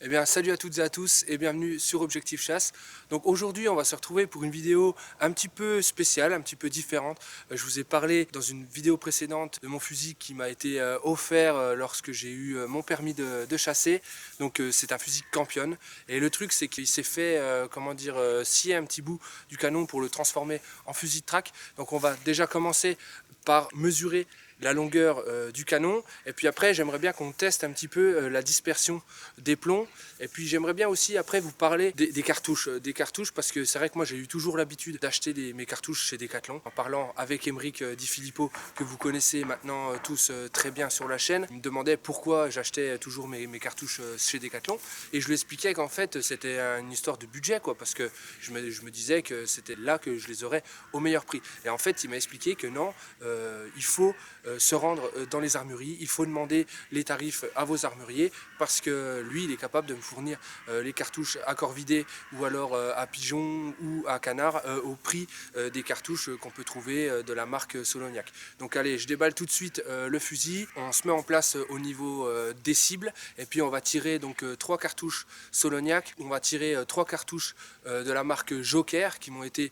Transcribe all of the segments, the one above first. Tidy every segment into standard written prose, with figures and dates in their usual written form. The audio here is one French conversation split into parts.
Eh bien, salut à toutes et à tous et bienvenue sur Objectif Chasse. Donc aujourd'hui, on va se retrouver pour une vidéo un petit peu spéciale, un petit peu différente. Je vous ai parlé dans une vidéo précédente de mon fusil qui m'a été offert lorsque j'ai eu mon permis de chasser. Donc c'est un fusil Campion. Et le truc, c'est qu'il s'est fait, scier un petit bout du canon pour le transformer en fusil de track. Donc on va déjà commencer par mesurer la longueur du canon, et puis après j'aimerais bien qu'on teste un petit peu la dispersion des plombs, et puis j'aimerais bien aussi après vous parler des cartouches, parce que c'est vrai que moi j'ai eu toujours l'habitude d'acheter mes cartouches chez Decathlon. En parlant avec Aymeric Di Filippo, que vous connaissez maintenant tous très bien sur la chaîne, il me demandait pourquoi j'achetais toujours mes cartouches chez Decathlon, et je lui expliquais qu'en fait c'était une histoire de budget, quoi, parce que je me disais que c'était là que je les aurais au meilleur prix. Et en fait il m'a expliqué que non, il faut se rendre dans les armureries, il faut demander les tarifs à vos armuriers, parce que lui il est capable de me fournir les cartouches à corps vidé ou alors à pigeon ou à canard au prix des cartouches qu'on peut trouver de la marque Solognac. Donc allez, je déballe tout de suite le fusil, on se met en place au niveau des cibles, et puis on va tirer donc 3 cartouches Solognac, on va tirer 3 cartouches de la marque Joker qui m'ont été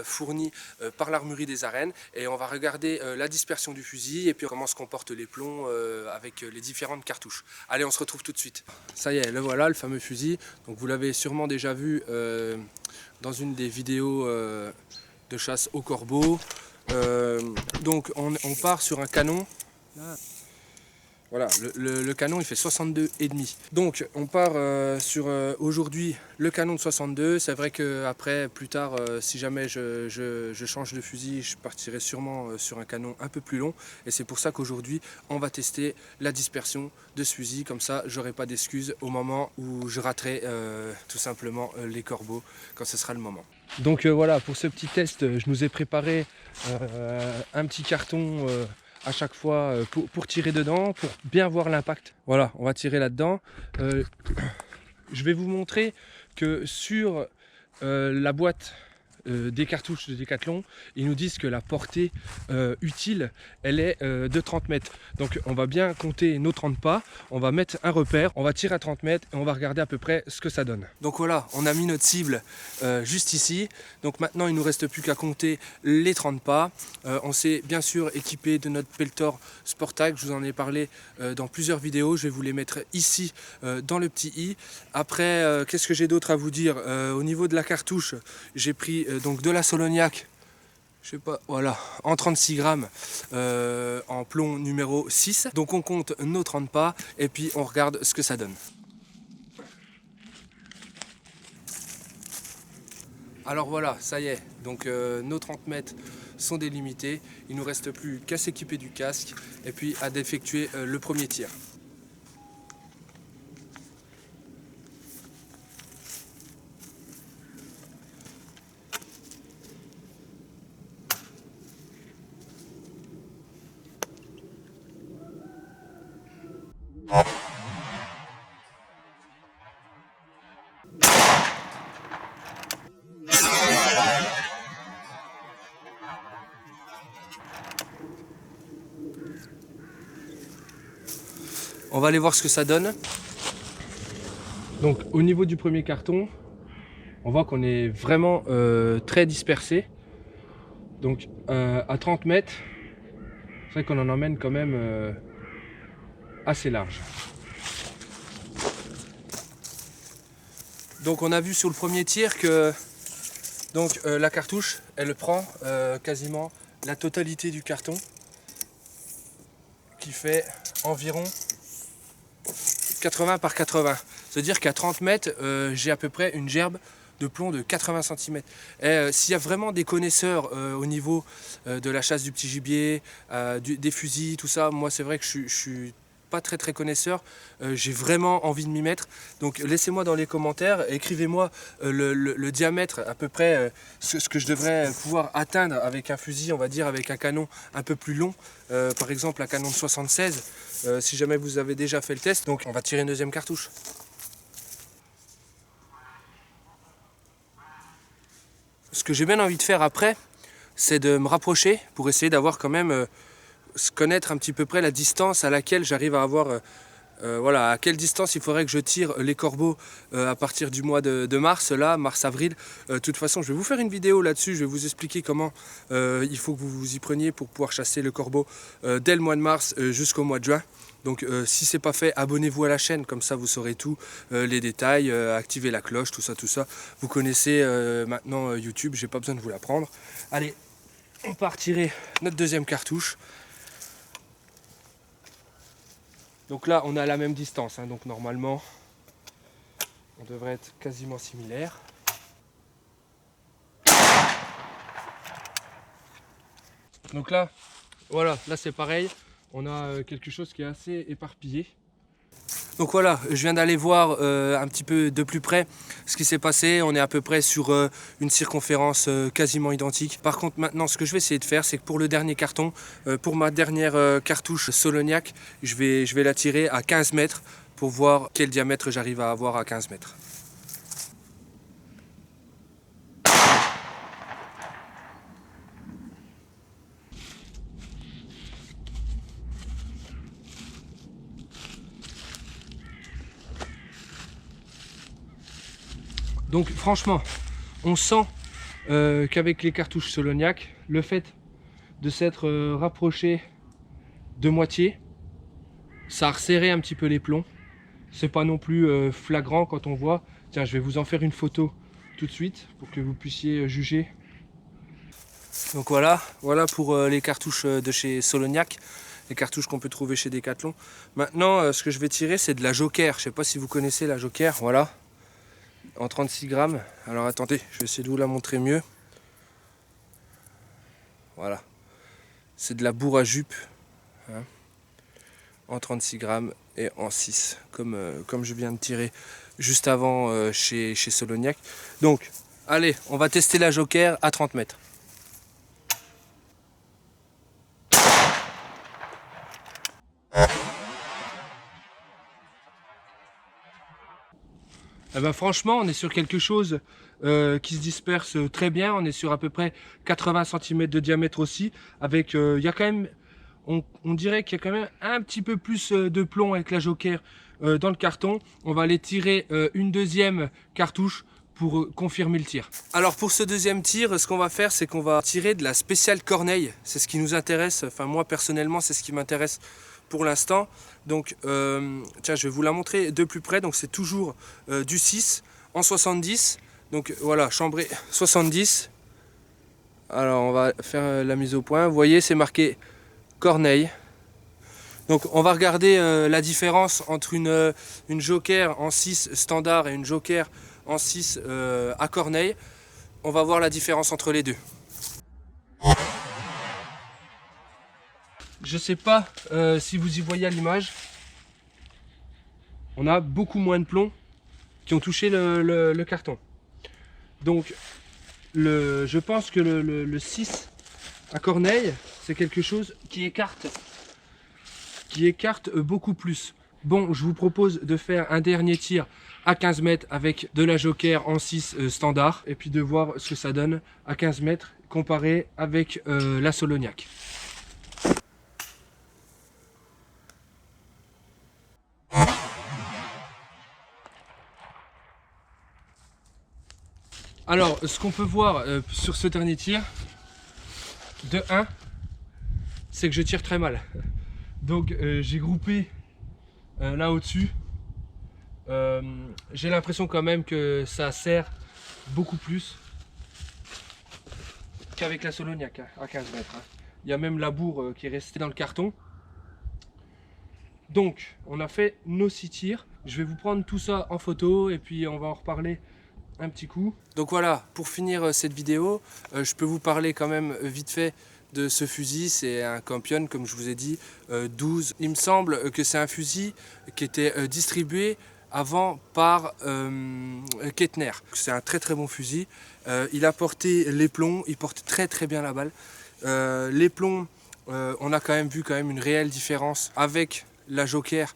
fournies par l'armurerie des arènes, et on va regarder la dispersion du fusil et puis comment se comportent les plombs avec les différentes cartouches. Allez, on se retrouve tout de suite. Ça y est, le voilà, le fameux fusil. Donc vous l'avez sûrement déjà vu dans une des vidéos de chasse au corbeau. Donc on part sur un canon. Voilà, le canon il fait 62,5. Donc on part sur aujourd'hui le canon de 62. C'est vrai qu'après, plus tard, si jamais je change de fusil, je partirai sûrement sur un canon un peu plus long. Et c'est pour ça qu'aujourd'hui on va tester la dispersion de ce fusil. Comme ça, j'aurai pas d'excuses au moment où je raterai tout simplement les corbeaux, quand ce sera le moment. Donc voilà, pour ce petit test, je nous ai préparé un petit carton à chaque fois pour tirer dedans, pour bien voir l'impact. Voilà, on va tirer là-dedans. Je vais vous montrer que sur la boîte des cartouches de Decathlon, ils nous disent que la portée utile, elle est de 30 mètres. Donc on va bien compter nos 30 pas, on va mettre un repère, on va tirer à 30 mètres et on va regarder à peu près ce que ça donne. Donc voilà, on a mis notre cible juste ici. Donc maintenant il ne nous reste plus qu'à compter les 30 pas. On s'est bien sûr équipé de notre Peltor Sportag, je vous en ai parlé dans plusieurs vidéos, je vais vous les mettre ici dans le petit i. Après, qu'est-ce que j'ai d'autre à vous dire? Au niveau de la cartouche, j'ai pris donc de la Solognac, je sais pas, voilà, en 36 grammes en plomb numéro 6. Donc on compte nos 30 pas et puis on regarde ce que ça donne. Alors voilà, ça y est, donc nos 30 mètres sont délimités. Il ne nous reste plus qu'à s'équiper du casque et puis à effectuer le premier tir. On va aller voir ce que ça donne. Donc au niveau du premier carton, on voit qu'on est vraiment très dispersé. Donc à 30 mètres, c'est vrai qu'on en emmène quand même assez large. Donc on a vu sur le premier tir que donc, la cartouche, elle prend quasiment la totalité du carton, qui fait environ 80 par 80. C'est-à-dire qu'à 30 mètres, j'ai à peu près une gerbe de plomb de 80 cm. Et s'il y a vraiment des connaisseurs au niveau de la chasse du petit gibier, des fusils, tout ça, moi c'est vrai que je suis pas très connaisseur, j'ai vraiment envie de m'y mettre. Donc laissez-moi dans les commentaires, écrivez-moi le diamètre à peu près, ce que je devrais pouvoir atteindre avec un fusil, on va dire avec un canon un peu plus long, par exemple un canon de 76, si jamais vous avez déjà fait le test. Donc on va tirer une deuxième cartouche. Ce que j'ai bien envie de faire après, c'est de me rapprocher pour essayer d'avoir quand même, connaître un petit peu près la distance à laquelle j'arrive à avoir voilà, à quelle distance il faudrait que je tire les corbeaux à partir du mois de mars, là, mars-avril. De toute façon, je vais vous faire une vidéo là-dessus, je vais vous expliquer comment il faut que vous vous y preniez pour pouvoir chasser le corbeau dès le mois de mars jusqu'au mois de juin. Donc si c'est pas fait, abonnez-vous à la chaîne, comme ça vous saurez tout, les détails, activez la cloche, tout ça. Vous connaissez maintenant YouTube, j'ai pas besoin de vous l'apprendre. Allez, on part tirer notre deuxième cartouche. Donc là, on est à la même distance, hein, donc normalement, on devrait être quasiment similaire. Donc là, voilà, là c'est pareil, on a quelque chose qui est assez éparpillé. Donc voilà, je viens d'aller voir un petit peu de plus près ce qui s'est passé. On est à peu près sur une circonférence quasiment identique. Par contre maintenant ce que je vais essayer de faire, c'est que pour le dernier carton, pour ma dernière cartouche Solognac, je vais la tirer à 15 mètres pour voir quel diamètre j'arrive à avoir à 15 mètres. Donc franchement, on sent qu'avec les cartouches Solognac, le fait de s'être rapproché de moitié, ça a resserré un petit peu les plombs. C'est pas non plus flagrant quand on voit. Tiens, je vais vous en faire une photo tout de suite pour que vous puissiez juger. Donc voilà pour les cartouches de chez Solognac, les cartouches qu'on peut trouver chez Decathlon. Maintenant, ce que je vais tirer, c'est de la Joker. Je sais pas si vous connaissez la Joker, voilà. En 36 grammes. Alors attendez, je vais essayer de vous la montrer mieux. Voilà. C'est de la bourre à jupe. Hein, en 36 grammes et en 6. Comme je viens de tirer juste avant chez Solognac. Donc, allez, on va tester la Joker à 30 mètres. Eh ben franchement, on est sur quelque chose qui se disperse très bien. On est sur à peu près 80 cm de diamètre aussi. Avec, il y a quand même, on dirait qu'il y a quand même un petit peu plus de plomb avec la Joker dans le carton. On va aller tirer une deuxième cartouche pour confirmer le tir. Alors pour ce deuxième tir, ce qu'on va faire, c'est qu'on va tirer de la spéciale Corneille. C'est ce qui nous intéresse. Enfin moi personnellement, c'est ce qui m'intéresse pour l'instant. Donc tiens, je vais vous la montrer de plus près. Donc c'est toujours du 6 en 70. Donc voilà, chambré 70. Alors on va faire la mise au point. Vous voyez, c'est marqué Corneille. Donc on va regarder la différence entre une Joker en 6 standard et une Joker en 6 à Corneille. On va voir la différence entre les deux. Je sais pas si vous y voyez à l'image, on a beaucoup moins de plombs qui ont touché le carton. Donc je pense que le 6 à Corneille, c'est quelque chose qui écarte beaucoup plus. Bon, je vous propose de faire un dernier tir à 15 mètres avec de la Joker en 6 standard et puis de voir ce que ça donne à 15 mètres comparé avec la Solognac. Alors, ce qu'on peut voir sur ce dernier tir, de 1, c'est que je tire très mal. Donc, j'ai groupé là au-dessus. J'ai l'impression quand même que ça serre beaucoup plus qu'avec la Solognac à 15 mètres. Il y a même la bourre qui est restée dans le carton. Donc, on a fait nos 6 tirs. Je vais vous prendre tout ça en photo et puis on va en reparler un petit coup. Donc voilà, pour finir cette vidéo, je peux vous parler quand même vite fait de ce fusil. C'est un Campion, comme je vous ai dit, 12. Il me semble que c'est un fusil qui était distribué avant par Kettner. C'est un très très bon fusil. Il a porté les plombs, il porte très très bien la balle. Les plombs, on a quand même vu une réelle différence avec la Joker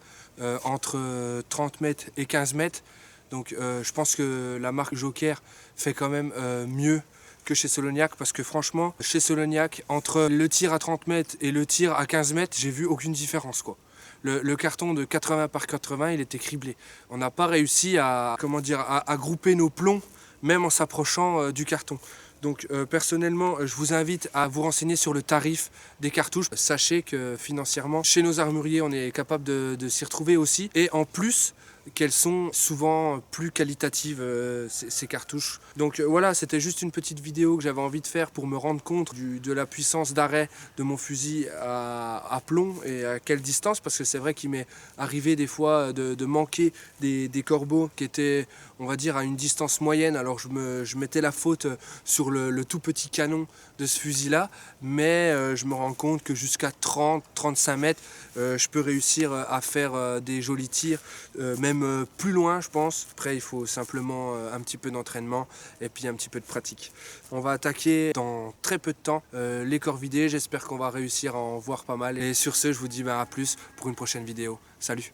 entre 30 mètres et 15 mètres. Donc je pense que la marque Joker fait quand même mieux que chez Solognac, parce que franchement, chez Solognac, entre le tir à 30 mètres et le tir à 15 mètres, j'ai vu aucune différence, quoi. le carton de 80 par 80, il était criblé. On n'a pas réussi à, à grouper nos plombs, même en s'approchant du carton. Donc personnellement, je vous invite à vous renseigner sur le tarif des cartouches. Sachez que financièrement, chez nos armuriers, on est capable de s'y retrouver aussi. Et en plus, qu'elles sont souvent plus qualitatives, ces cartouches. Donc voilà, c'était juste une petite vidéo que j'avais envie de faire pour me rendre compte de la puissance d'arrêt de mon fusil à plomb et à quelle distance, parce que c'est vrai qu'il m'est arrivé des fois de manquer des corbeaux qui étaient, on va dire, à une distance moyenne. Alors je mettais la faute sur le tout petit canon de ce fusil là, mais je me rends compte que jusqu'à 30-35 mètres, je peux réussir à faire des jolis tirs, même plus loin, je pense. Après, il faut simplement un petit peu d'entraînement et puis un petit peu de pratique. On va attaquer dans très peu de temps les corvidés. J'espère qu'on va réussir à en voir pas mal. Et sur ce, je vous dis à plus pour une prochaine vidéo. Salut!